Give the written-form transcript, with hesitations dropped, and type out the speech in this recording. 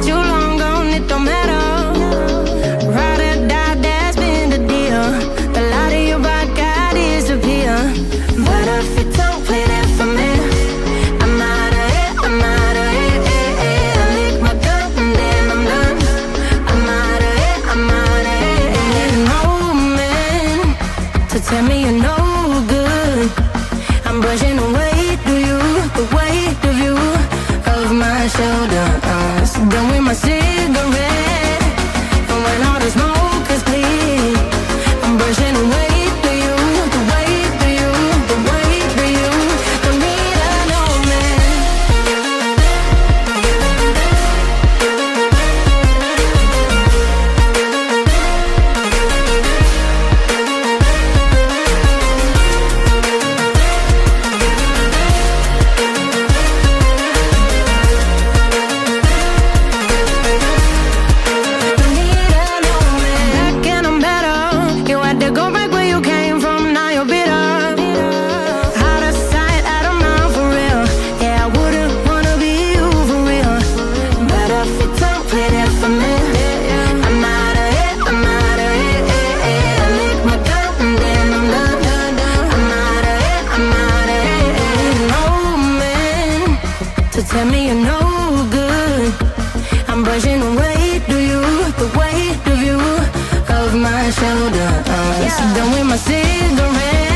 but you long gone, it don't matter. Ride or die, that's been the deal. The light of your rock, I disappear. But if you don't play that for me, I'm out of it, I'm out of it. I lick my gun and then I'm done. I'm out of it, I'm out of it. And no man to tell me you're no good. I'm brushing away to you, the weight of you, of my shoulder. Done with my cigarette, and when all the smoke is clear, I'm brushing away to you, the weight of you, the weight of you. Don't need a no man. Tell me you're no good. I'm brushing away to you, the weight of you, of my shoulder. Done with my cigarette.